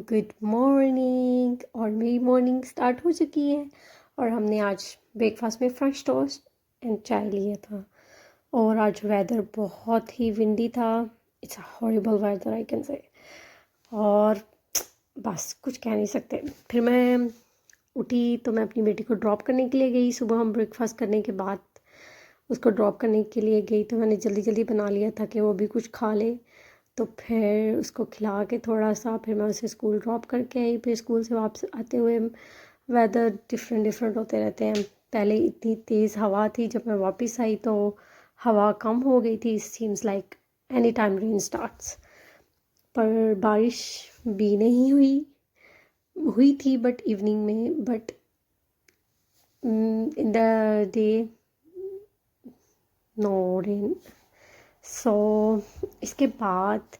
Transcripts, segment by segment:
Good morning. और मेरी morning start हो चुकी है और हमने आज ब्रेकफास्ट में फ्रेंच टोस्ट एंड चाय लिया था। और आज वेदर बहुत ही विंडी था। It's a horrible whether I can say. और बस कुछ कह नहीं सकते। फिर मैं उठी तो मैं अपनी बेटी को ड्रॉप करने के लिए गई। सुबह हम ब्रेकफास्ट करने के बाद उसको ड्रॉप करने के लिए गई तो मैंने जल्दी जल्दी बना लिया था कि वो भी कुछ खा ले। तो फिर उसको खिला के थोड़ा सा फिर मैं उसे स्कूल ड्रॉप करके आई। फिर स्कूल से वापस आते हुए वेदर डिफरेंट होते रहते हैं। पहले इतनी तेज़ हवा थी, जब मैं वापस आई तो हवा कम हो गई थी। Seems like any time rain starts. पर बारिश भी नहीं हुई थी बट इवनिंग में, but in the day no rain. So इसके बाद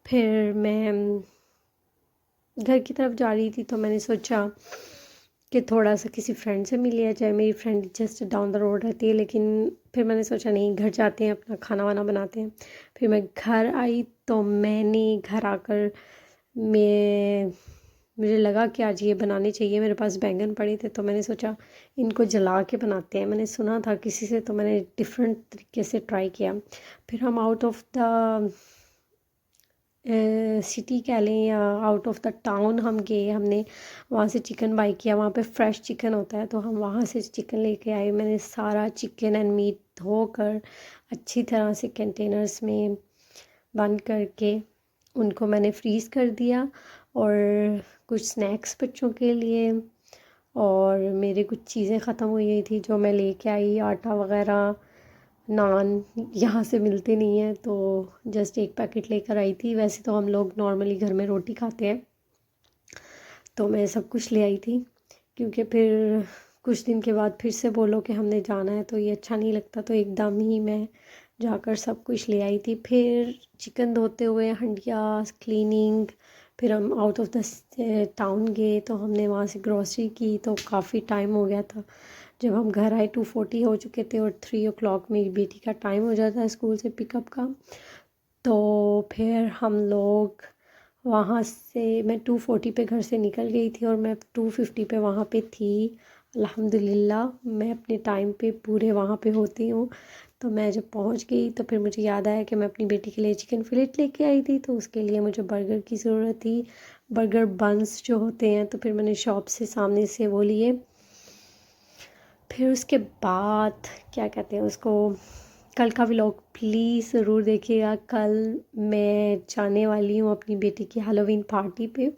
फिर मैं घर की तरफ जा रही थी तो मैंने सोचा कि थोड़ा सा किसी फ्रेंड से मिल लिया जाए। मेरी friend just down the road रहती है, लेकिन फिर मैंने सोचा नहीं, घर जाते हैं, अपना खाना वाना बनाते हैं। फिर मैं घर आई तो मैंने घर आकर मुझे लगा कि आज ये बनाने चाहिए। मेरे पास बैंगन पड़े थे तो मैंने सोचा इनको जला के बनाते हैं। मैंने सुना था किसी से तो मैंने डिफरेंट तरीके से ट्राई किया। फिर हम आउट ऑफ द सिटी कह लें या आउट ऑफ द टाउन हम गए। हमने वहाँ से चिकन बाई किया। वहाँ पे फ्रेश चिकन होता है तो हम वहाँ से चिकन लेके आए। मैंने सारा चिकन एंड मीट धोकर अच्छी तरह से कंटेनर्स में बंद करके उनको मैंने फ्रीज़ कर दिया। और कुछ स्नैक्स बच्चों के लिए, और मेरे कुछ चीज़ें ख़त्म हुई हुई थी जो मैं लेके आई, आटा वगैरह, नान यहाँ से मिलते नहीं हैं तो जस्ट एक पैकेट लेकर आई थी। वैसे तो हम लोग नॉर्मली घर में रोटी खाते हैं तो मैं सब कुछ ले आई थी, क्योंकि फिर कुछ दिन के बाद फिर से बोलो कि हमने जाना है तो ये अच्छा नहीं लगता। तो एकदम ही मैं जाकर सब कुछ ले आई थी। फिर चिकन धोते हुए हंडिया क्लीनिंग, फिर हम आउट ऑफ द टाउन गए तो हमने वहाँ से ग्रॉसरी की तो काफ़ी टाइम हो गया था। जब हम घर आए 2:40 हो चुके थे और 3 o'clock मेरी बेटी का टाइम हो जाता है स्कूल से पिकअप का। तो फिर हम लोग वहाँ से, मैं 2:40 पे घर से निकल गई थी और मैं 2:50 पे वहाँ पे थी। अल्हम्दुलिल्लाह मैं अपने टाइम पे पूरे वहाँ पे होती हूँ। तो मैं जब पहुँच गई तो फिर मुझे याद आया कि मैं अपनी बेटी के लिए चिकन फिलेट लेके आई थी, तो उसके लिए मुझे बर्गर की ज़रूरत थी। बर्गर बंस जो होते हैं, तो फिर मैंने शॉप से सामने से वो लिए। फिर उसके बाद क्या कहते हैं उसको, कल का व्लॉग प्लीज़ ज़रूर देखिएगा। कल मैं जाने वाली हूँ अपनी बेटी की हैलोवीन पार्टी पे,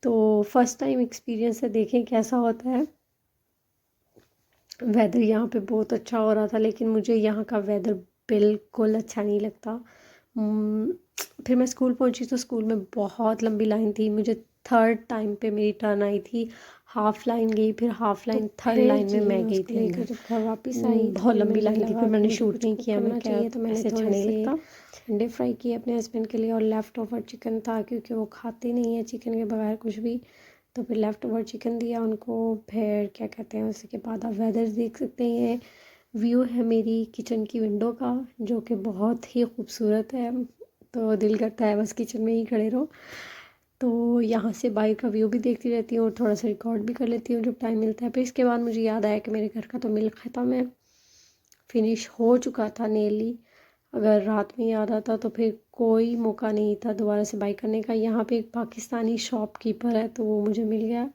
तो फर्स्ट टाइम एक्सपीरियंस है, देखें कैसा होता है। वेदर यहाँ पे बहुत अच्छा हो रहा था, लेकिन मुझे यहाँ का वेदर बिल्कुल अच्छा नहीं लगता। फिर मैं स्कूल पहुँची तो स्कूल में बहुत लंबी लाइन थी। मुझे थर्ड टाइम पे मेरी टर्न आई थी। हाफ लाइन गई, फिर हाफ लाइन, थर्ड लाइन में मैं गई थी अंदर। जब घर वापस आई बहुत तो लंबी मुझे लाइन थी, लगा फिर कि मैंने मुझे शूट कुछ नहीं कुक किया। मैं करना क्या, चाहिए, तो मैंने ऐसे अच्छा थोड़े नहीं से लगता। अंडे फ्राई किए अपने हस्बैंड के लिए, और लेफ़्ट ओवर चिकन था क्योंकि वो खाते नहीं है चिकन के बगैर कुछ भी। तो फिर लेफ़्ट ओवर चिकन दिया उनको। फिर क्या कहते हैं, उसके बाद आप वेदर देख सकते हैं। व्यू है मेरी किचन की विंडो का, जो कि बहुत ही खूबसूरत है। तो दिल करता है बस किचन में ही खड़े रहो। तो यहाँ से बाहर का व्यू भी देखती रहती हूँ और थोड़ा सा रिकॉर्ड भी कर लेती हूँ जब टाइम मिलता है। फिर इसके बाद मुझे याद आया कि मेरे घर का तो मिल ख़त्म है, फिनिश हो चुका था नेली। अगर रात में याद आता तो फिर कोई मौका नहीं था दोबारा से बाई करने का। यहाँ पे एक पाकिस्तानी शॉपकीपर है तो वो मुझे मिल गया।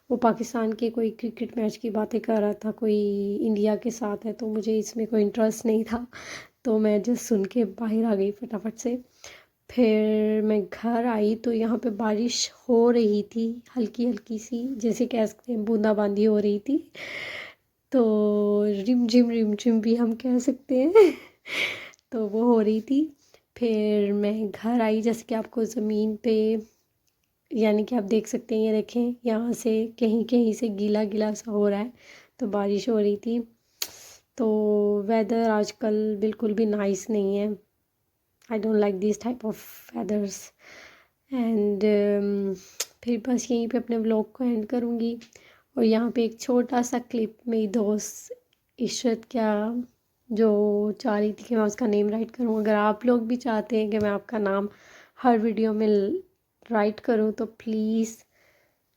वो पाकिस्तान के कोई क्रिकेट मैच की बातें कर रहा था, कोई इंडिया के साथ है, तो मुझे इसमें कोई इंटरेस्ट नहीं था तो मैं जस्ट सुन के बाहर आ गई फटाफट से। फिर मैं घर आई तो यहाँ पे बारिश हो रही थी, हल्की हल्की सी, जैसे कह सकते हैं बूंदाबांदी हो रही थी। तो रिम झिम भी हम कह सकते हैं तो वो हो रही थी। फिर मैं घर आई, जैसे कि आपको ज़मीन पे, यानी कि आप देख सकते हैं, ये देखें यहाँ से कहीं कहीं से गीला गीला सा हो रहा है, तो बारिश हो रही थी। तो वेदर आजकल बिल्कुल भी नाइस नहीं है। I don't like this type of वेदर्स। And फिर बस यहीं पे अपने व्लॉग को एंड करूँगी। और यहाँ पे एक छोटा सा क्लिप मेरी दोस्त इशरत क्या जो चाह रही थी कि मैं उसका नेम राइट करूँ। अगर आप लोग भी चाहते हैं कि मैं आपका नाम हर वीडियो में राइट करूँ तो please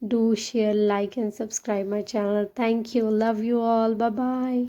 do share, like and subscribe my channel. Thank you, love you all, bye bye.